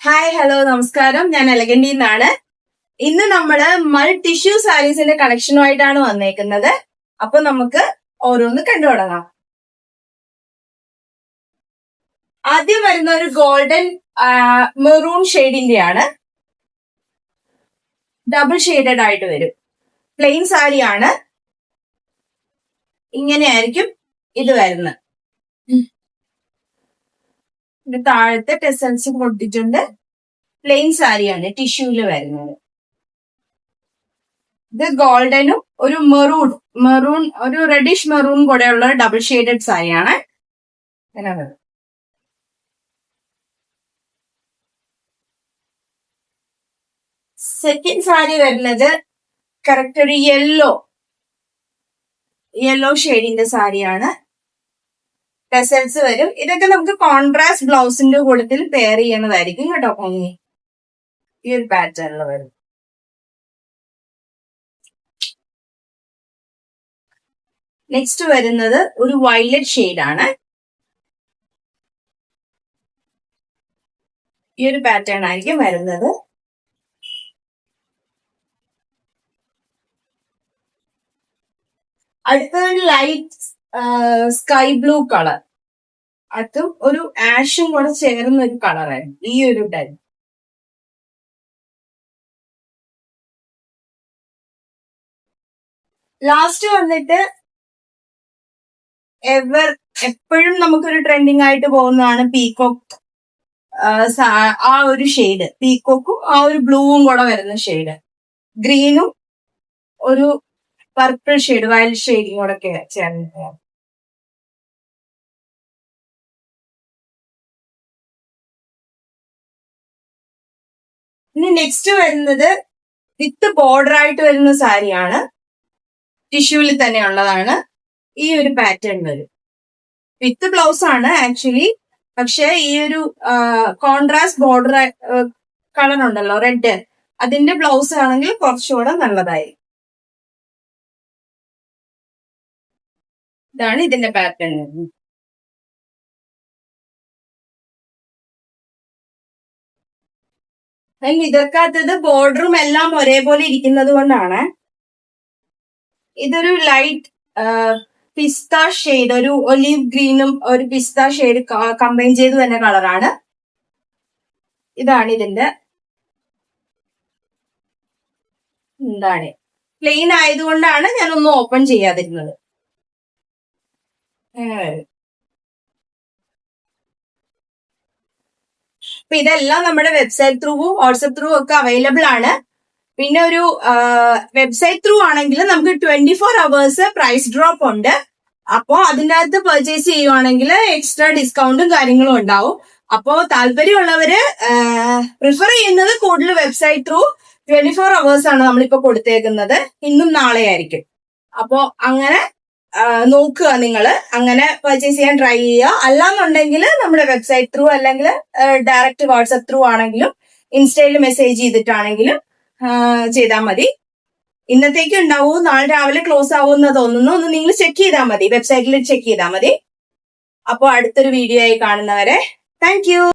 Hi hello നമസ്കാരം, ഞാൻ എലഗന്റിൽ നിന്നാണ്. ഇന്ന് നമ്മള് മൾ ടിഷ്യൂ സാരീസിന്റെ കളക്ഷനുമായിട്ടാണ് വന്നേക്കുന്നത്. അപ്പൊ നമുക്ക് ഓരോന്ന് കണ്ടു തുടങ്ങാം. ആദ്യം വരുന്ന ഒരു ഗോൾഡൻ മെറൂൺ ഷെയ്ഡിന്റെയാണ്. ഡബിൾ ഷെയ്ഡഡ് ആയിട്ട് വരും. പ്ലെയിൻ സാരിയാണ്. ഇങ്ങനെയായിരിക്കും ഇത് വരുന്നത്. താഴത്തെ ടെസൽസ് കൊടുത്തിട്ടുണ്ട്. പ്ലെയിൻ സാരിയാണ്, ടിഷ്യൂല് വരുന്നത്. ഇത് ഗോൾഡനും ഒരു മെറൂൺ ഒരു റെഡിഷ് മെറൂൺ കൂടെയുള്ള ഡബിൾ ഷെയ്ഡഡ് സാരിയാണ്. സെക്കൻഡ് സാരി വരുന്നത് കറക്റ്റ് ഒരു യെല്ലോ ഷെയ്ഡിന്റെ സാരിയാണ്. ടെസൽസ് വരും. ഇതൊക്കെ നമുക്ക് കോൺട്രാസ്റ്റ് ബ്ലൗസിന്റെ കൂട്ടത്തിൽ പെയർ ചെയ്യണതായിരിക്കും കേട്ടോ. ഈ ഒരു പാറ്റേണിൽ വരും. നെക്സ്റ്റ് വരുന്നത് ഒരു വയലറ്റ് ഷെയ്ഡാണ്. ഈ ഒരു പാറ്റേൺ ആയിരിക്കും വരുന്നത്. അടുത്തൊരു ലൈറ്റ് സ്കൈ ബ്ലൂ കളർ. അതും ഒരു ആഷും കൂടെ ചേർന്ന ഒരു കളറായിരുന്നു ഈ ഒരു ടൈപ്പ്. ലാസ്റ്റ് വന്നിട്ട് എപ്പോഴും നമുക്കൊരു ട്രെൻഡിങ് ആയിട്ട് പോകുന്നതാണ് പീകോക്ക്. ആ ഒരു ഷെയ്ഡ്, പീകോക്കും ആ ഒരു ബ്ലൂവും കൂടെ വരുന്ന ഷെയ്ഡ്, ഗ്രീനും ഒരു പർപ്പിൾ ഷെയ്ഡ്, വയലറ്റ് ഷെയ്ഡും കൂടെ ഒക്കെ ചേർന്നിട്ട്. ഇനി നെക്സ്റ്റ് വരുന്നത് വിത്ത് ബോർഡർ ആയിട്ട് വരുന്ന സാരിയാണ്. ടിഷ്യൂവിൽ തന്നെ ഉള്ളതാണ്. ഈ ഒരു പാറ്റേൺ വരും. വിത്ത് ബ്ലൗസ് ആണ് ആക്ച്വലി. പക്ഷെ ഈ ഒരു കോൺട്രാസ്റ്റ് ബോർഡർ കളർ ഉണ്ടല്ലോ, റെഡ്, അതിന്റെ ബ്ലൗസ് ആണെങ്കിൽ കുറച്ചുകൂടെ നല്ലതായി. ഇതാണ് ഇതിന്റെ പാറ്റേൺ. ഇതൊക്കാത്തത് ബോർഡറും എല്ലാം ഒരേപോലെ ഇരിക്കുന്നത് കൊണ്ടാണ്. ഇതൊരു ലൈറ്റ് പിസ്ത ഷെയ്ഡ്, ഒരു ഒലീവ് ഗ്രീനും ഒരു പിസ്ത ഷെയ്ഡ് കമ്പൈൻ ചെയ്ത് തന്നെ കളറാണ്. ഇതാണ് ഇതിന്റെ എന്താണ്, പ്ലെയിൻ ആയതുകൊണ്ടാണ് ഞാനൊന്നും ഓപ്പൺ ചെയ്യാതിരുന്നത്. അപ്പൊ ഇതെല്ലാം നമ്മുടെ വെബ്സൈറ്റ് ത്രൂവും വാട്സപ്പ് ത്രൂ ഒക്കെ അവൈലബിൾ ആണ്. പിന്നെ ഒരു വെബ്സൈറ്റ് ത്രൂ ആണെങ്കിൽ നമുക്ക് 24 hours പ്രൈസ് ഡ്രോപ്പ് ഉണ്ട്. അപ്പോ അതിൻ്റെ അകത്ത് പർച്ചേസ് ചെയ്യുവാണെങ്കിൽ എക്സ്ട്രാ ഡിസ്കൗണ്ടും കാര്യങ്ങളും ഉണ്ടാവും. അപ്പോ താല്പര്യമുള്ളവര് പ്രിഫർ ചെയ്യുന്നത് കൂടുതൽ വെബ്സൈറ്റ് ത്രൂ 24 hours ആണ് നമ്മളിപ്പോ കൊടുത്തേക്കുന്നത്. ഇന്നും നാളെ ആയിരിക്കും. അപ്പോ അങ്ങനെ നോക്കുക, നിങ്ങൾ അങ്ങനെ പർച്ചേസ് ചെയ്യാൻ ട്രൈ ചെയ്യുക. അല്ലാന്നുണ്ടെങ്കിൽ നമ്മുടെ വെബ്സൈറ്റ് ത്രൂ അല്ലെങ്കിൽ ഡയറക്റ്റ് വാട്സപ്പ് ത്രൂ ആണെങ്കിലും ഇൻസ്റ്റയിൽ മെസ്സേജ് ചെയ്തിട്ടാണെങ്കിലും ചെയ്താൽ മതി. ഇന്നത്തേക്ക് ഉണ്ടാവൂ, നാളെ രാവിലെ ക്ലോസ് ആവുമെന്ന് തോന്നുന്നു. ഒന്ന് നിങ്ങൾ ചെക്ക് ചെയ്താൽ മതി, വെബ്സൈറ്റിൽ ചെക്ക് ചെയ്താൽ മതി. അപ്പോൾ അടുത്തൊരു വീഡിയോ ആയി കാണുന്നവരെ താങ്ക് യു.